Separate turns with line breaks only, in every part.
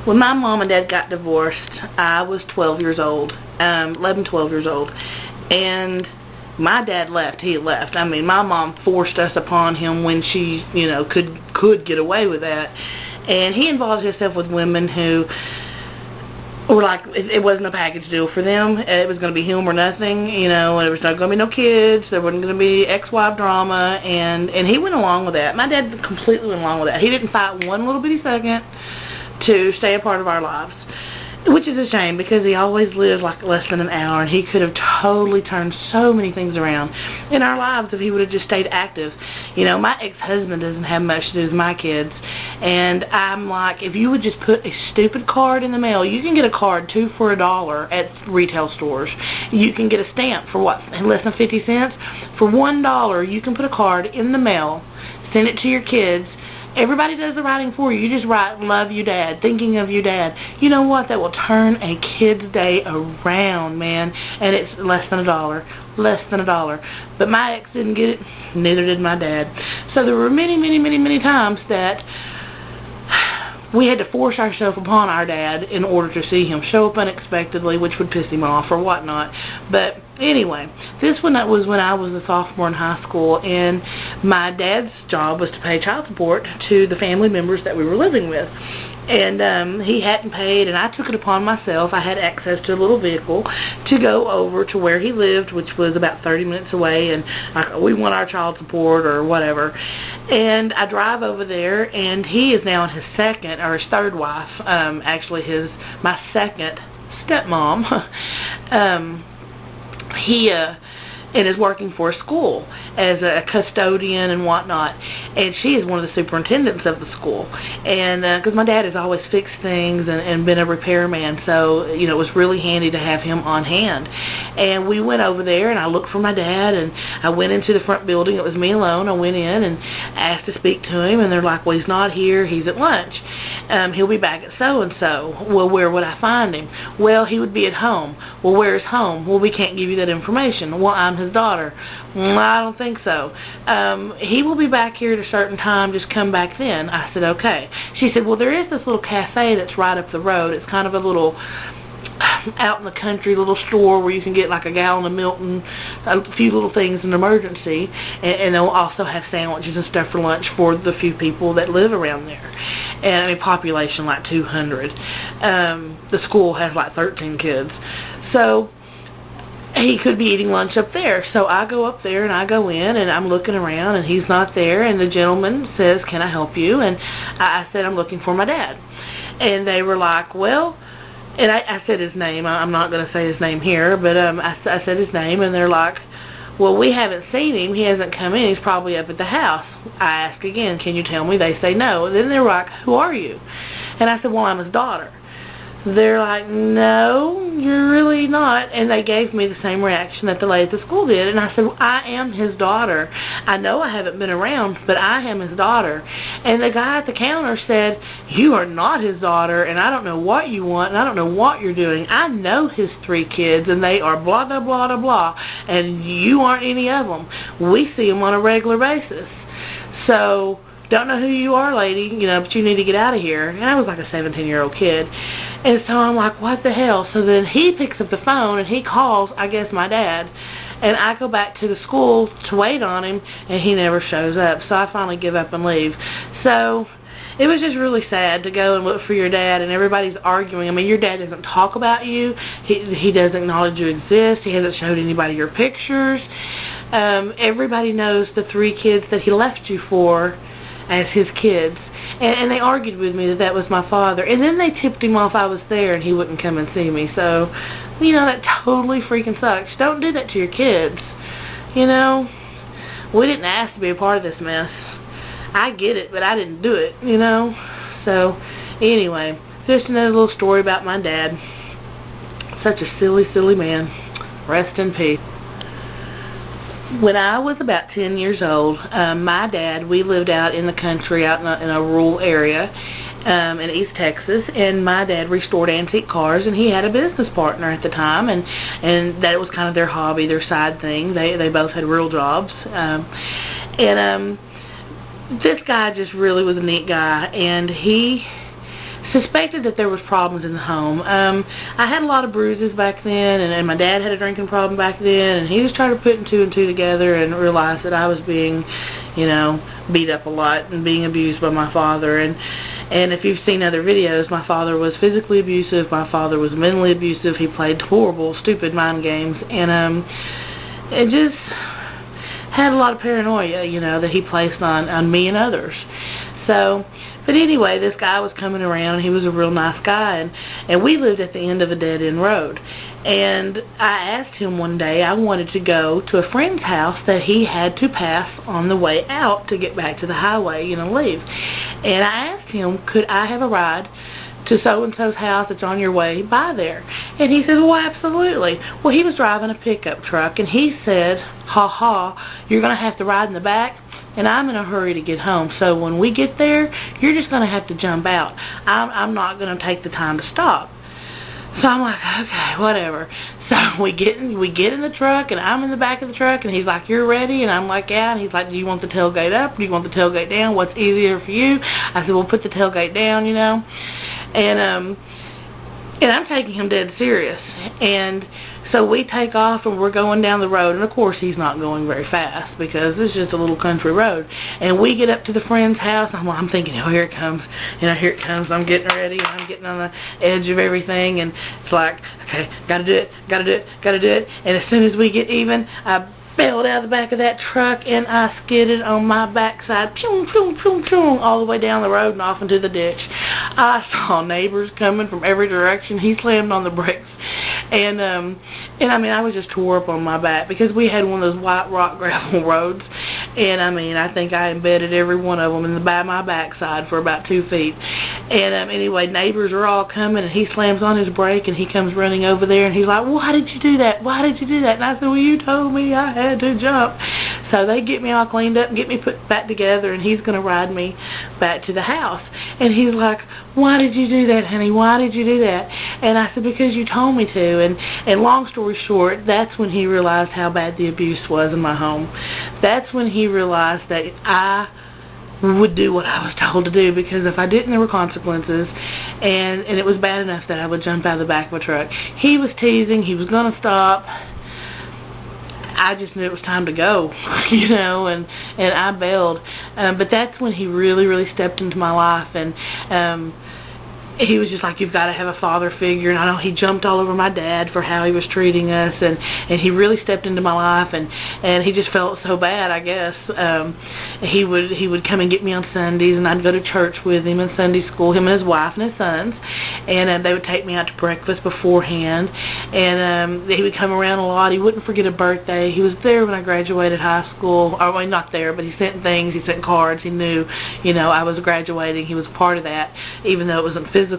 When my mom and dad got divorced, I was 12 years old, 11, 12 years old, and my dad left. He left. I mean, my mom forced us upon him when she, could get away with that, and he involved himself with women who were like, it wasn't a package deal for them. It was going to be him or nothing, and there was not going to be no kids. There wasn't going to be ex-wife drama, and he went along with that. My dad completely went along with that. He didn't fight one little bitty second to stay a part of our lives, which is a shame because he always lived like less than an hour, and he could have totally turned so many things around in our lives if he would have just stayed active. My ex-husband doesn't have much to do with my kids, and I'm like, if you would just put a stupid card in the mail. You can get a card 2 for $1 at retail stores. You can get a stamp for what, less than 50 cents? For $1 you can put a card in the mail, send it to your kids. Everybody does the writing for you. You just write, love you, Dad, thinking of you, Dad. You know what? That will turn a kid's day around, man. And it's less than $1. Less than $1. But my ex didn't get it. Neither did my dad. So there were many, many, many, many times that we had to force ourselves upon our dad in order to see him show up unexpectedly, which would piss him off or whatnot. But anyway, this one was when I was a sophomore in high school, and my dad's job was to pay child support to the family members that we were living with. And he hadn't paid, and I took it upon myself. I had access to a little vehicle to go over to where he lived, which was about 30 minutes away, and we want our child support or whatever. And I drive over there, and he is now on his second, or his third wife, actually my second stepmom. He and is working for a school as a custodian and whatnot, and she is one of the superintendents of the school. And because my dad has always fixed things and been a repairman, so it was really handy to have him on hand. And we went over there, and I looked for my dad, and I went into the front building. It was me alone. I went in and asked to speak to him, and they're like, well, he's not here. He's at lunch. He'll be back at so-and-so. Well, where would I find him? Well, he would be at home. Well, where's home? Well, we can't give you that information. Well, I'm his daughter. Well, I don't think so. He will be back here at a certain time. Just come back then. I said, okay. She said, well, there is this little cafe that's right up the road. It's kind of a little out in the country little store where you can get like a gallon of milk and a few little things in an emergency, and they'll also have sandwiches and stuff for lunch for the few people that live around there. And I mean, population like 200. The school has like 13 kids, so he could be eating lunch up there. So I go up there, and I go in, and I'm looking around, and he's not there. And the gentleman says, can I help you? And I said, I'm looking for my dad. And they were like, well, and I said his name. I'm not going to say his name here, but I said his name, and they're like, well, we haven't seen him. He hasn't come in. He's probably up at the house. I ask again, can you tell me? They say no. And then they're like, who are you? And I said, well, I'm his daughter. They're like, no, you're really not. And they gave me the same reaction that the lady at the school did. And I said, well, I am his daughter. I know I haven't been around, but I am his daughter. And the guy at the counter said, you are not his daughter, and I don't know what you want, and I don't know what you're doing. I know his 3 kids, and they are blah, blah, blah, blah, blah, and you aren't any of them. We see them on a regular basis. So don't know who you are, lady, but you need to get out of here. And I was like a 17-year-old kid. And so I'm like, what the hell? So then he picks up the phone, and he calls, I guess, my dad. And I go back to the school to wait on him, and he never shows up. So I finally give up and leave. So it was just really sad to go and look for your dad, and everybody's arguing. I mean, your dad doesn't talk about you. He doesn't acknowledge you exist. He hasn't showed anybody your pictures. Everybody knows the 3 kids that he left you for as his kids. And they argued with me that was my father. And then they tipped him off I was there and he wouldn't come and see me. So, that totally freaking sucks. Don't do that to your kids. We didn't ask to be a part of this mess. I get it, but I didn't do it, So, anyway, just another little story about my dad. Such a silly, silly man. Rest in peace. When I was about 10 years old, my dad, we lived out in the country, out in a rural area in East Texas, and my dad restored antique cars, and he had a business partner at the time, and that was kind of their hobby, their side thing. They both had real jobs. This guy just really was a neat guy, and he suspected that there was problems in the home. I had a lot of bruises back then, and my dad had a drinking problem back then, and he was trying to put two and two together and realized that I was being, beat up a lot and being abused by my father. And if you've seen other videos, my father was physically abusive, my father was mentally abusive, he played horrible, stupid mind games, and it just had a lot of paranoia, that he placed on me and others. So, but anyway, this guy was coming around, and he was a real nice guy, and we lived at the end of a dead-end road. And I asked him one day, I wanted to go to a friend's house that he had to pass on the way out to get back to the highway, leave. And I asked him, could I have a ride to so-and-so's house that's on your way by there? And he said, well, absolutely. Well, he was driving a pickup truck, and he said, you're going to have to ride in the back, and I'm in a hurry to get home. So when we get there, you're just going to have to jump out. I'm not going to take the time to stop. So I'm like, okay, whatever. So we get in the truck, and I'm in the back of the truck, and he's like, you're ready? And I'm like, yeah. And he's like, do you want the tailgate up? Do you want the tailgate down? What's easier for you? I said, well, put the tailgate down, And I'm taking him dead serious. And so we take off, and we're going down the road, and of course he's not going very fast because it's just a little country road. And we get up to the friend's house, and I'm thinking, oh, here it comes. Here it comes. I'm getting ready, and I'm getting on the edge of everything, and it's like, okay, gotta do it. And as soon as we get even, I bailed out of the back of that truck, and I skidded on my backside, pew, pew, pew, pew, all the way down the road and off into the ditch. I saw neighbors coming from every direction. He slammed on the brakes. And I mean, I was just tore up on my back because we had one of those white rock gravel roads. And I mean, I think I embedded every one of them in my backside for about 2 feet. And anyway, neighbors are all coming, and he slams on his brake, and he comes running over there, and he's like, why did you do that? Why did you do that? And I said, well, you told me I had to jump. So they get me all cleaned up and get me put back together, and he's going to ride me back to the house. And he's like, why did you do that, honey? Why did you do that? And I said, because you told me to. And long story short, that's when he realized how bad the abuse was in my home. That's when he realized that I would do what I was told to do, because if I didn't, there were consequences, and it was bad enough that I would jump out of the back of a truck. He was teasing. He was going to stop. I just knew it was time to go, and I bailed. But that's when he really, really stepped into my life, and he was just like, you've got to have a father figure. And I know he jumped all over my dad for how he was treating us, and he really stepped into my life, and he just felt so bad, I guess. He would come and get me on Sundays, and I'd go to church with him in Sunday school, him and his wife and his sons, and they would take me out to breakfast beforehand, and he would come around a lot. He wouldn't forget a birthday. He was there when I graduated high school, or well, not there, but he sent things, he sent cards. He knew, I was graduating. He was a part of that, even though it wasn't physical.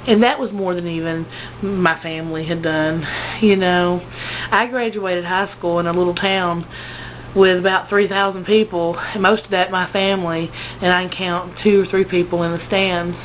And that was more than even my family had done. I graduated high school in a little town with about 3,000 people, and most of that my family, and I can count 2 or 3 people in the stands,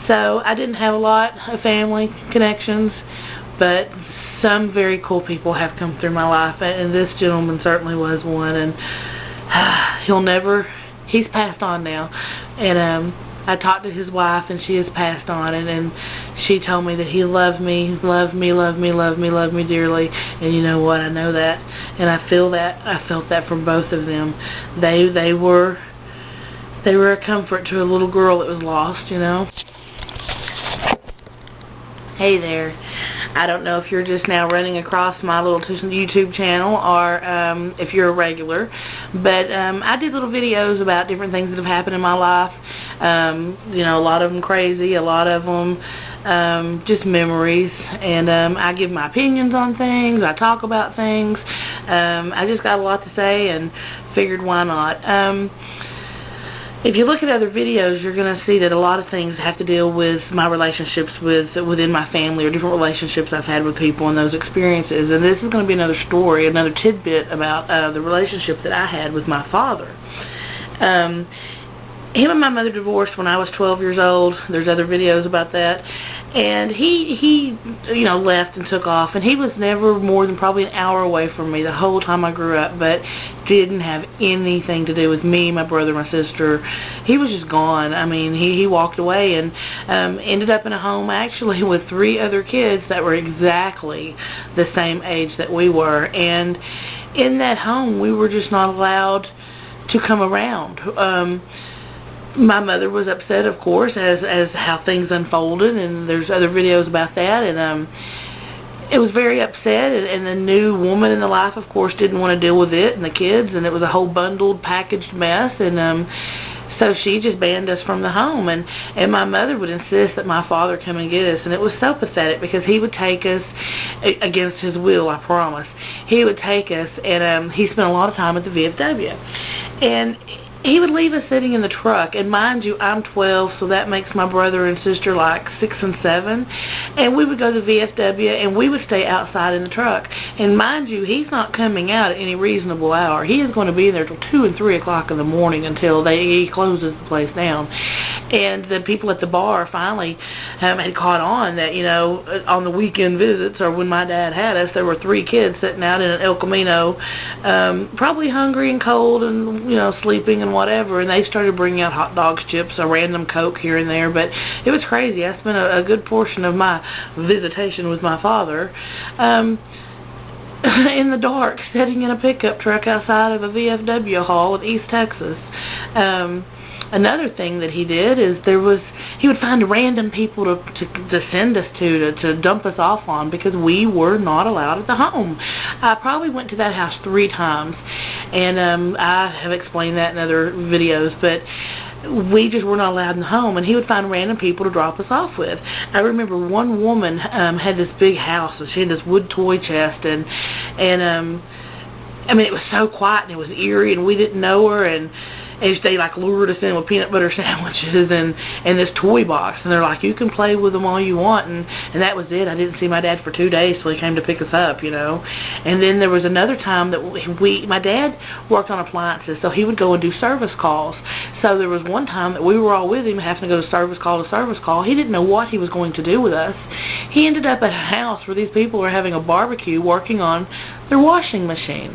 So I didn't have a lot of family connections, but some very cool people have come through my life, and this gentleman certainly was one, and he's passed on now, and I talked to his wife, and she has passed on, and she told me that he loved me dearly, and you know what, I know that, and I feel that. I felt that from both of them. They were a comfort to a little girl that was lost, Hey there. I don't know if you're just now running across my little YouTube channel, or if you're a regular, but I did little videos about different things that have happened in my life. A lot of them crazy, a lot of them just memories, and I give my opinions on things, I talk about things. I just got a lot to say and figured why not. If you look at other videos, you're going to see that a lot of things have to deal with my relationships within my family, or different relationships I've had with people and those experiences. And this is going to be another story, another tidbit about the relationship that I had with my father. Him and my mother divorced when I was 12 years old. There's other videos about that. And he left and took off, and he was never more than probably an hour away from me the whole time I grew up, but didn't have anything to do with me, my brother, my sister. He was just gone. I mean, he walked away and ended up in a home actually with 3 other kids that were exactly the same age that we were. And in that home, we were just not allowed to come around. My mother was upset, of course, as how things unfolded, and there's other videos about that, and it was very upset, and the new woman in the life, of course, didn't want to deal with it and the kids, and it was a whole bundled, packaged mess, and so she just banned us from the home, and my mother would insist that my father come and get us, and it was so pathetic because he would take us against his will, I promise. He would take us, and he spent a lot of time at the VFW, and he would leave us sitting in the truck, and mind you, I'm 12, so that makes my brother and sister like 6 and 7, and we would go to the VFW, and we would stay outside in the truck, and mind you, he's not coming out at any reasonable hour. He is going to be there till 2 and 3 o'clock in the morning until he closes the place down. And the people at the bar finally had caught on that, on the weekend visits, or when my dad had us, there were 3 kids sitting out in an El Camino, probably hungry and cold and, sleeping and whatever, and they started bringing out hot dogs, chips, a random Coke here and there, but it was crazy. I spent a good portion of my visitation with my father in the dark, sitting in a pickup truck outside of a VFW hall in East Texas. Another thing that he did is he would find random people to send us to dump us off on because we were not allowed at the home. I probably went to that house 3 times, and I have explained that in other videos, but we just were not allowed in the home, and he would find random people to drop us off with. I remember one woman had this big house, and she had this wood toy chest, and I mean, it was so quiet, and it was eerie, and we didn't know her, and they lured us in with peanut butter sandwiches and this toy box, and they're like, you can play with them all you want, and that was it. I didn't see my dad for 2 days till he came to pick us up, And then there was another time that my dad worked on appliances, so he would go and do service calls. So there was one time that we were all with him having to go service call to service call. He didn't know what he was going to do with us. He ended up at a house where these people were having a barbecue working on their washing machine.